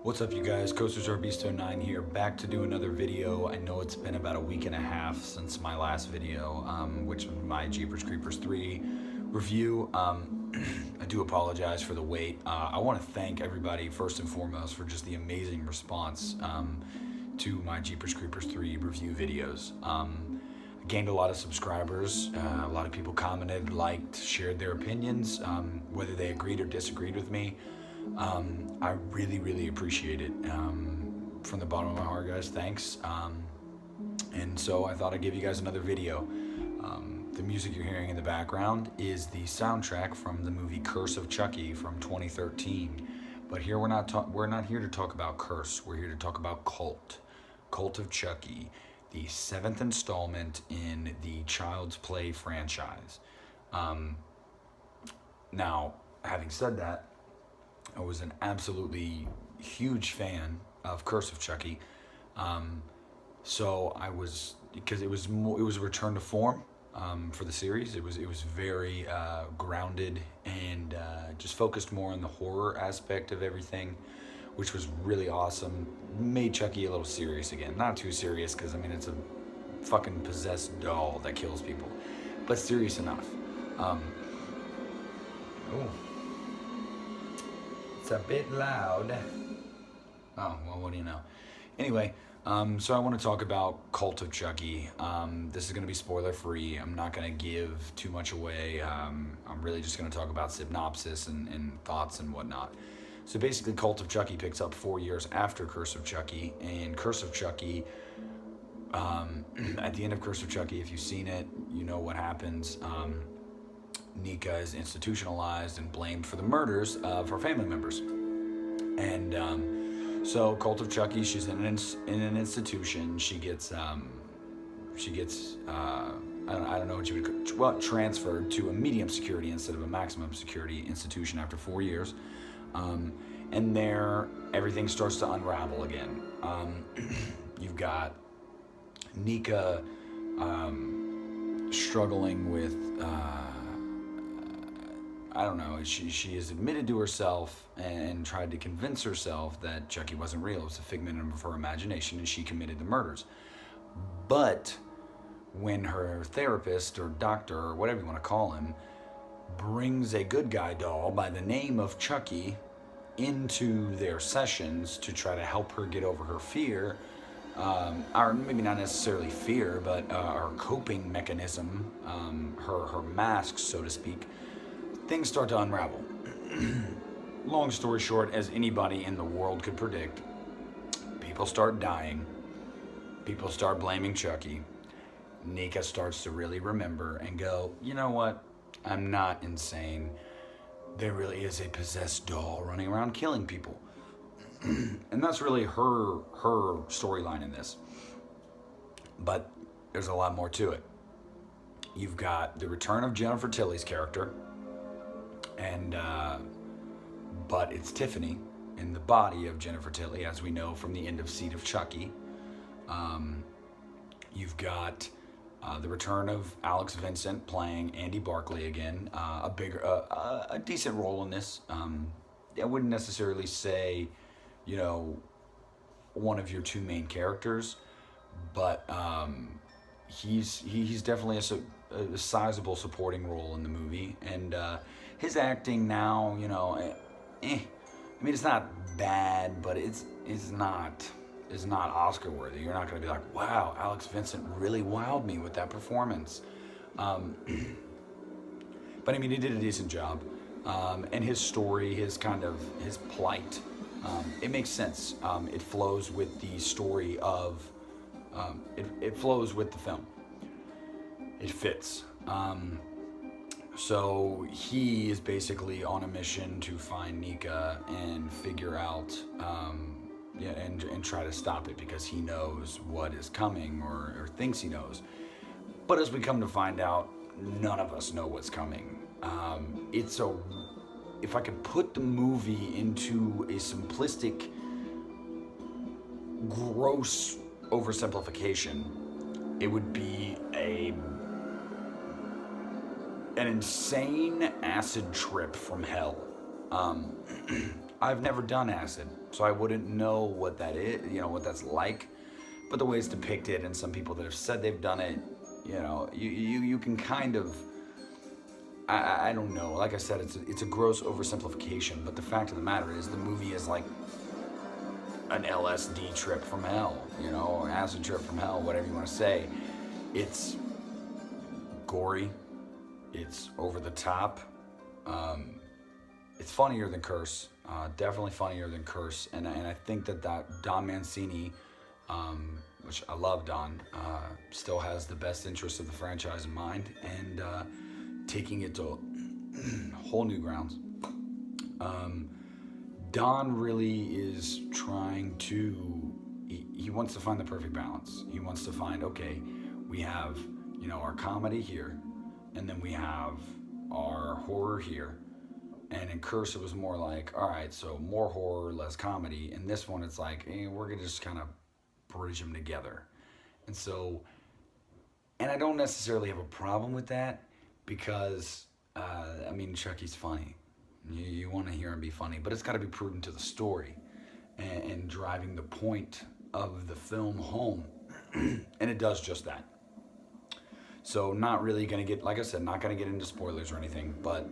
What's up, you guys? Coasters Beasto 9 here, back to do another video. I know it's been about a week and a half since my last video, which was my Jeepers Creepers 3 review. I do apologize for the wait. I want to thank everybody first and foremost for just the amazing response to my Jeepers Creepers 3 review videos. I gained a lot of subscribers. A lot of people commented, liked, shared their opinions, whether they agreed or disagreed with me. I really appreciate it. From the bottom of my heart, guys, thanks. And so I thought I'd give you guys another video. The music you're hearing in the background is the soundtrack from the movie Curse of Chucky from 2013. But here we're not here to talk about Curse. We're here to talk about Cult of Chucky, the 7th installment in the Child's Play franchise. Now, having said that, I was an absolutely huge fan of Curse of Chucky, so I was, because it was a return to form for the series. It was very grounded and just focused more on the horror aspect of everything, which was really awesome. Made Chucky a little serious again, not too serious because I mean it's a fucking possessed doll that kills people, but serious enough. It's a bit loud. Oh, well, what do you know? Anyway, so I want to talk about Cult of Chucky. This is going to be spoiler free. I'm not going to give too much away. I'm really just going to talk about synopsis and thoughts and whatnot. So basically, Cult of Chucky picks up 4 years after Curse of Chucky. And Curse of Chucky, at the end of Curse of Chucky, if you've seen it, you know what happens. Nika is institutionalized and blamed for the murders of her family members. And so Cult of Chucky, she's in an institution. She gets I don't know what you would, well, transferred to a medium security instead of a maximum security institution after 4 years. And there, everything starts to unravel again. You've got Nika struggling with I don't know, she has admitted to herself and tried to convince herself that Chucky wasn't real. It was a figment of her imagination and she committed the murders. But when her therapist or doctor or whatever you want to call him brings a good guy doll by the name of Chucky into their sessions to try to help her get over her fear, or maybe not necessarily fear, but her coping mechanism, her mask, so to speak, things start to unravel. Long story short, as anybody in the world could predict, people start dying. People start blaming Chucky. Nika starts to really remember and go, you know what? I'm not insane. There really is a possessed doll running around killing people. And that's really her storyline in this. But there's a lot more to it. You've got the return of Jennifer Tilly's character, and but it's Tiffany in the body of Jennifer Tilly, as we know from the end of Seed of Chucky. You've got the return of Alex Vincent playing Andy Barclay again, a decent role in this. I wouldn't necessarily say, you know, one of your two main characters, but he's definitely a sizable supporting role in the movie, and his acting now, you know, I mean, it's not bad, but it's not Oscar worthy. You're not going to be like, wow, Alex Vincent really wowed me with that performance. But I mean, he did a decent job, and his story, his plight, it makes sense. It flows with the story of, it flows with the film. It fits. So he is basically on a mission to find Nika and figure out, and try to stop it, because he knows what is coming, or thinks he knows. But as we come to find out, none of us know what's coming. If I could put the movie into a simplistic, gross oversimplification, it would be an insane acid trip from hell. I've never done acid, so I wouldn't know what that is, what that's like. But the way it's depicted, and some people that have said they've done it, you can kind of, I don't know. Like I said, it's a gross oversimplification. But the fact of the matter is, the movie is like an LSD trip from hell, or acid trip from hell, whatever you want to say. It's gory. It's over the top. It's funnier than Curse. Definitely funnier than Curse. And I think that Don Mancini, which I love Don, still has the best interests of the franchise in mind, and taking it to whole new grounds. Don really is trying to, he wants to find the perfect balance. He wants to find, okay, we have, our comedy here, and then we have our horror here. And in Curse, it was more like, all right, so more horror, less comedy. And this one, it's like, we're going to just kind of bridge them together. And so, and I don't necessarily have a problem with that, because, Chucky's funny. You want to hear him be funny, but it's got to be prudent to the story and driving the point of the film home. And it does just that. So not really going to get, like I said, not going to get into spoilers or anything, but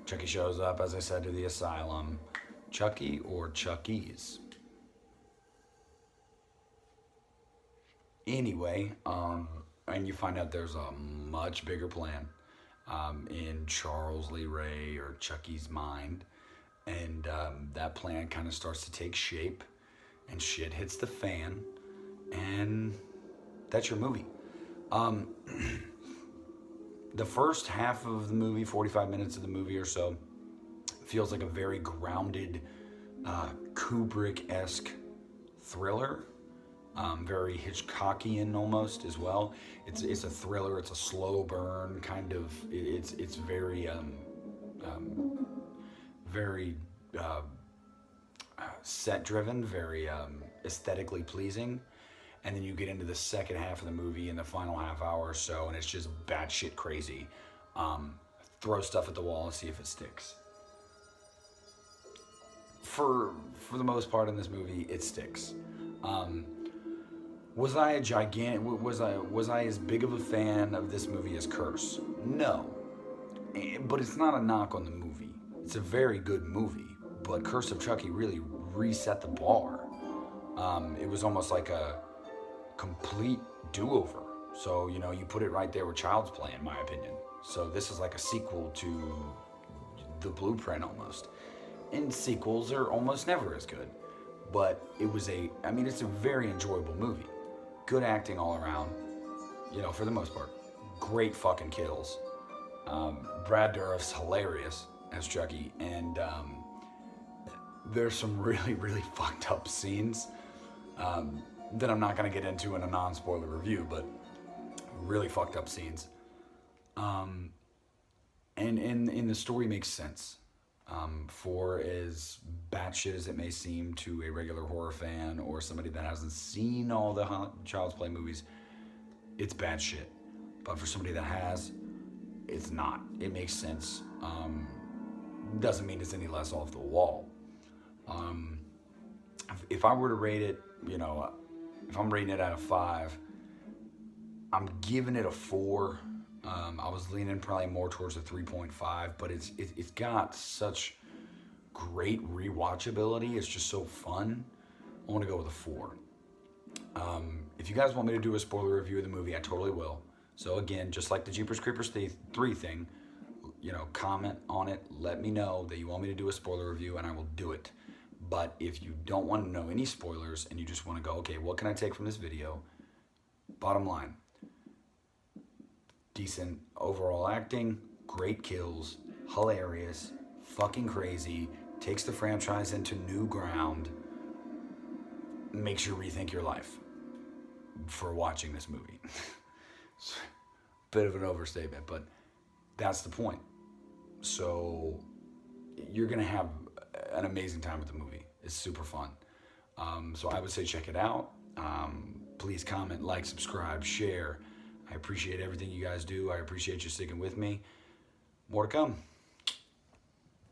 Chucky shows up, as I said, to the asylum. Chucky or Chucky's? Anyway, and you find out there's a much bigger plan in Charles Lee Ray or Chucky's mind. And that plan kind of starts to take shape, and shit hits the fan, and that's your movie. The first half of the movie, 45 minutes of the movie or so, feels like a very grounded, Kubrick-esque thriller. Very Hitchcockian almost as well. It's a thriller. It's a slow burn kind of. It's very very set driven, very aesthetically pleasing. And then you get into the second half of the movie in the final half hour or so, and it's just batshit crazy. Throw stuff at the wall and see if it sticks. For the most part in this movie, it sticks. Was I as big of a fan of this movie as Curse? No. But it's not a knock on the movie. It's a very good movie, but Curse of Chucky really reset the bar. It was almost like a complete do-over. So, you put it right there with Child's Play, in my opinion. So this is like a sequel to The Blueprint almost. And sequels are almost never as good. But it's a very enjoyable movie. Good acting all around, for the most part. Great fucking kills. Brad Dourif's hilarious as Chucky, and there's some really, really fucked up scenes that I'm not going to get into in a non-spoiler review, but really fucked up scenes. And the story makes sense. For as batshit as it may seem to a regular horror fan or somebody that hasn't seen all the Child's Play movies, it's bad shit. But for somebody that has, it's not. It makes sense. Doesn't mean it's any less off the wall. If I were to rate it, if I'm rating it out of 5, I'm giving it a 4. I was leaning probably more towards a 3.5, but it's got such great rewatchability. It's just so fun. I want to go with a 4. If you guys want me to do a spoiler review of the movie, I totally will. So again, just like the Jeepers Creepers 3 thing, comment on it. Let me know that you want me to do a spoiler review, and I will do it. But if you don't want to know any spoilers and you just want to go, okay, what can I take from this video? Bottom line, decent overall acting, great kills, hilarious, fucking crazy, takes the franchise into new ground, makes you rethink your life for watching this movie. Bit of an overstatement, but that's the point. So you're going to have an amazing time with the movie. It's super fun. So I would say check it out. Please comment, like, subscribe, share. I appreciate everything you guys do. I appreciate you sticking with me. More to come.